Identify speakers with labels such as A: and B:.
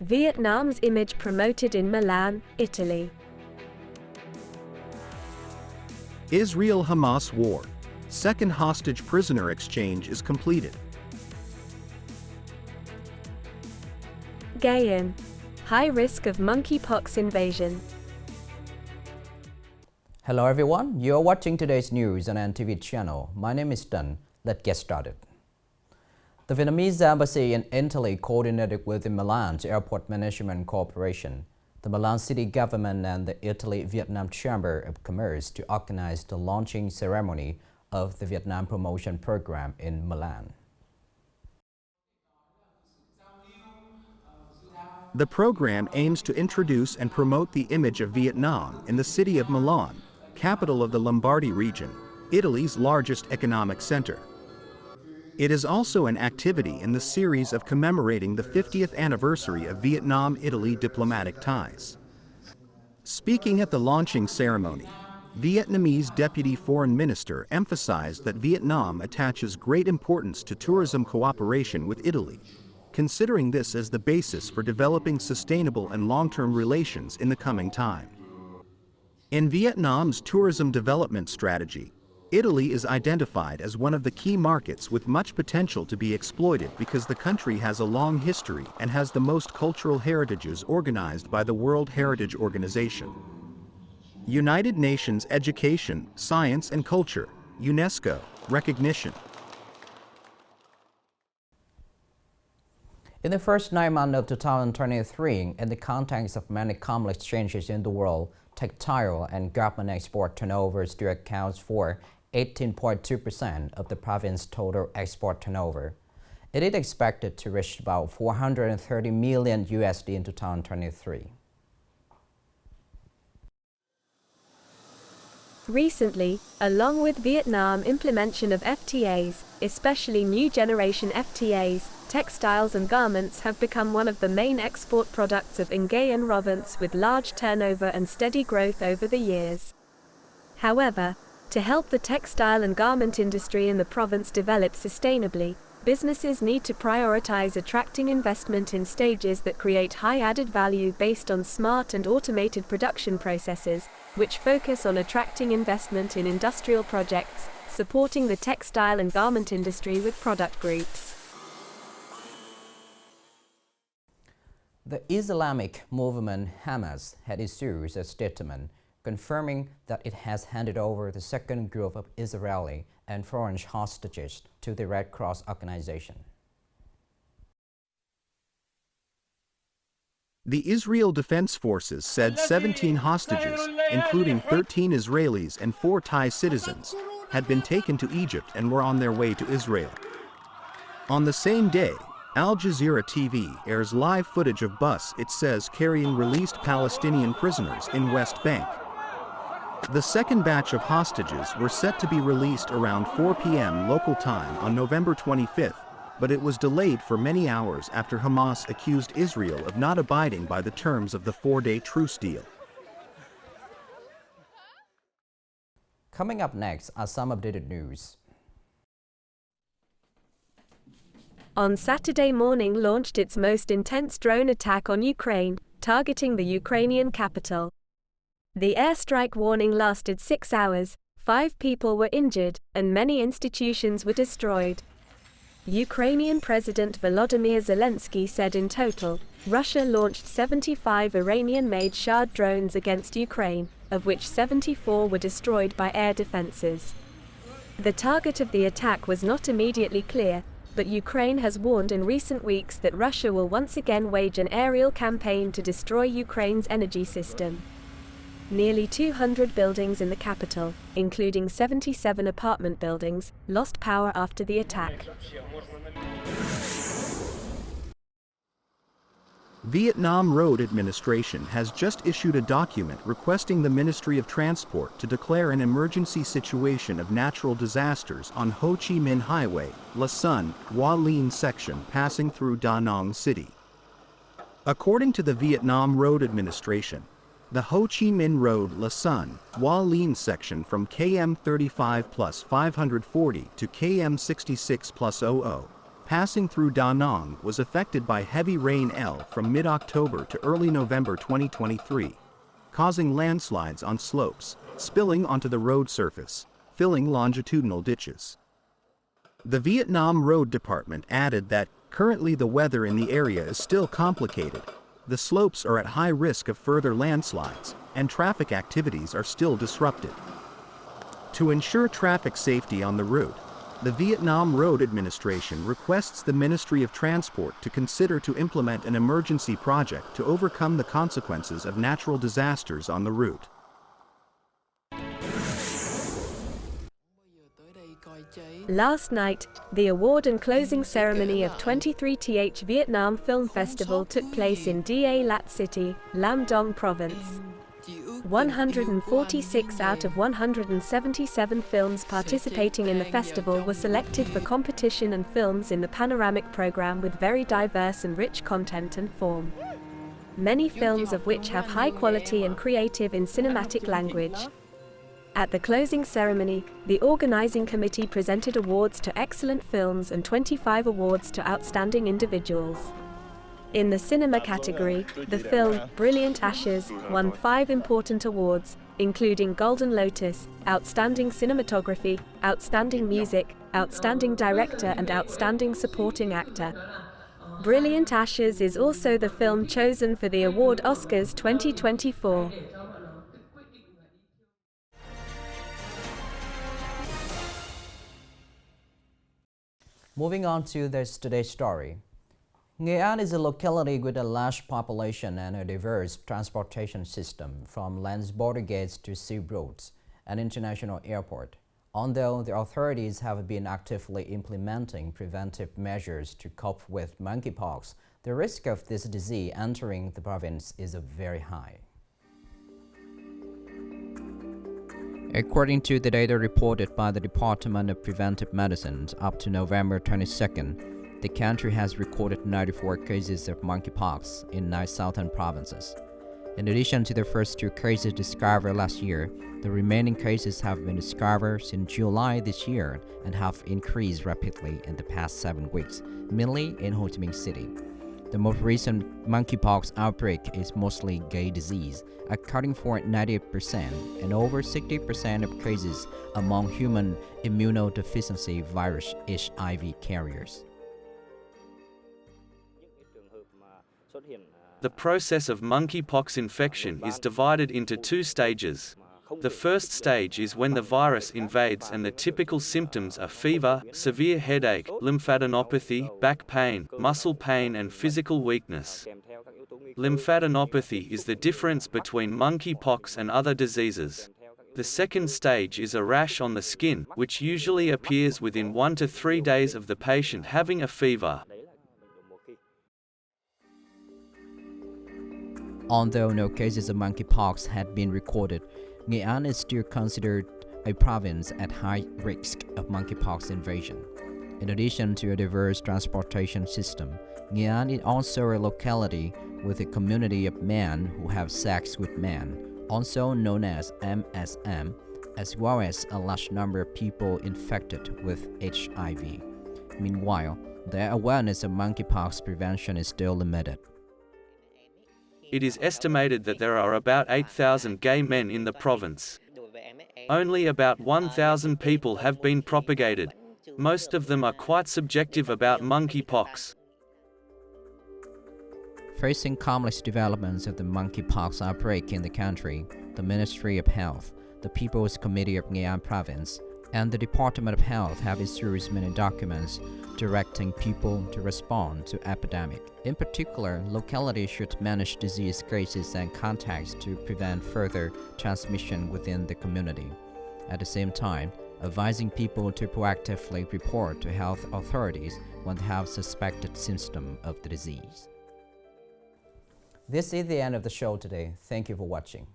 A: Vietnam's image promoted in Milan, Italy.
B: Israel-Hamas war. Second hostage prisoner exchange is completed.
A: Nghe An. High risk of monkeypox invasion.
C: Hello everyone, you're watching today's news on NTV channel. My name is Đăng. Let's get started. The Vietnamese embassy in Italy coordinated with the Milan's Airport Management Corporation, the Milan city government and the Italy-Vietnam Chamber of Commerce to organize the launching ceremony of the Vietnam Promotion Program in Milan.
B: The program aims to introduce and promote the image of Vietnam in the city of Milan, capital of the Lombardy region, Italy's largest economic center. It is also an activity in the series of commemorating the 50th anniversary of Vietnam-Italy diplomatic ties. Speaking at the launching ceremony, Vietnamese Deputy Foreign Minister emphasized that Vietnam attaches great importance to tourism cooperation with Italy, considering this as the basis for developing sustainable and long-term relations in the coming time. In Vietnam's tourism development strategy, Italy is identified as one of the key markets with much potential to be exploited because the country has a long history and has the most cultural heritages organized by the World Heritage Organization. United Nations Education, Science and Culture, UNESCO, recognition.
C: In the first 9 months of 2023, in the context of many complex changes in the world, textile and garment export turnover still accounts for 18.2% of the province's total export turnover. It is expected to reach about 430 million USD in 2023.
A: Recently, along with Vietnam implementation of FTAs, especially new generation FTAs, textiles and garments have become one of the main export products of Nghe An province with large turnover and steady growth over the years. However, to help the textile and garment industry in the province develop sustainably, businesses need to prioritize attracting investment in stages that create high added value based on smart and automated production processes, which focus on attracting investment in industrial projects, supporting the textile and garment industry with product groups.
C: The Islamic movement Hamas had issued a statement confirming that it has handed over the second group of Israeli and foreign hostages to the Red Cross organization.
B: The Israel Defense Forces said 17 hostages, including 13 Israelis and 4 Thai citizens, had been taken to Egypt and were on their way to Israel. On the same day, Al Jazeera TV airs live footage of bus it says carrying released Palestinian prisoners in West Bank. The second batch of hostages were set to be released around 4 p.m. local time on November 25th, but it was delayed for many hours after Hamas accused Israel of not abiding by the terms of the 4-day truce deal.
C: Coming up next are some updated news.
A: On Saturday morning launched its most intense drone attack on Ukraine, targeting the Ukrainian capital. The airstrike warning lasted 6 hours, 5 people were injured, and many institutions were destroyed. Ukrainian President Volodymyr Zelensky said in total, Russia launched 75 Iranian-made Shahd drones against Ukraine, of which 74 were destroyed by air defenses. The target of the attack was not immediately clear, but Ukraine has warned in recent weeks that Russia will once again wage an aerial campaign to destroy Ukraine's energy system. Nearly 200 buildings in the capital, including 77 apartment buildings, lost power after the attack.
B: Vietnam Road Administration has just issued a document requesting the Ministry of Transport to declare an emergency situation of natural disasters on Ho Chi Minh Highway, La Son, Hoa Linh section passing through Da Nang City. According to the Vietnam Road Administration, the Ho Chi Minh Road La Son, Hoa Linh section from km 35 plus 540 to km 66 plus 00 passing through Da Nang was affected by heavy rain from mid-October to early November 2023, causing landslides on slopes, spilling onto the road surface, filling longitudinal ditches. The Vietnam Road Department added that currently the weather in the area is still complicated. The slopes are at high risk of further landslides, and traffic activities are still disrupted. To ensure traffic safety on the route, the Vietnam Road Administration requests the Ministry of Transport to consider to implement an emergency project to overcome the consequences of natural disasters on the route.
A: Last night, the award and closing ceremony of 23th Vietnam Film Festival took place in Da Lat City, Lam Dong Province. 146 out of 177 films participating in the festival were selected for competition, and films in the panoramic program with very diverse and rich content and form. Many films of which have high quality and creative in cinematic language. At the closing ceremony, the organizing committee presented awards to excellent films and 25 awards to outstanding individuals. In the cinema category, the film Brilliant Ashes won 5 important awards, including Golden Lotus, Outstanding Cinematography, Outstanding Music, Outstanding Director and Outstanding Supporting Actor. Brilliant Ashes is also the film chosen for the award Oscars 2024.
C: Moving on to today's story. Nghệ An is a locality with a large population and a diverse transportation system, from land border gates to sea roads and international airport. Although the authorities have been actively implementing preventive measures to cope with monkeypox, the risk of this disease entering the province is very high. According to the data reported by the Department of Preventive Medicine, up to November 22nd, the country has recorded 94 cases of monkeypox in 9 southern provinces. In addition to the first 2 cases discovered last year, the remaining cases have been discovered since July this year and have increased rapidly in the past 7 weeks, mainly in Ho Chi Minh City. The most recent monkeypox outbreak is mostly gay disease, accounting for 98% and over 60% of cases among human immunodeficiency virus HIV carriers.
D: The process of monkeypox infection is divided into 2 stages. The first stage is when the virus invades and the typical symptoms are fever, severe headache, lymphadenopathy, back pain, muscle pain and physical weakness. Lymphadenopathy is the difference between monkeypox and other diseases. The second stage is a rash on the skin, which usually appears within 1 to 3 days of the patient having a fever.
C: Although no cases of monkeypox had been recorded, Nghệ An is still considered a province at high risk of monkeypox invasion. In addition to a diverse transportation system, Nghệ An is also a locality with a community of men who have sex with men, also known as MSM, as well as a large number of people infected with HIV. Meanwhile, the awareness of monkeypox prevention is still limited.
D: It is estimated that there are about 8,000 gay men in the province. Only about 1,000 people have been propagated. Most of them are quite subjective about monkeypox.
C: Facing complex developments of the monkeypox outbreak in the country, the Ministry of Health, the People's Committee of Nghệ An Province, and the Department of Health have issued many documents directing people to respond to epidemic. In particular, localities should manage disease cases and contacts to prevent further transmission within the community. At the same time, advising people to proactively report to health authorities when they have suspected symptoms of the disease. This is the end of the show today. Thank you for watching.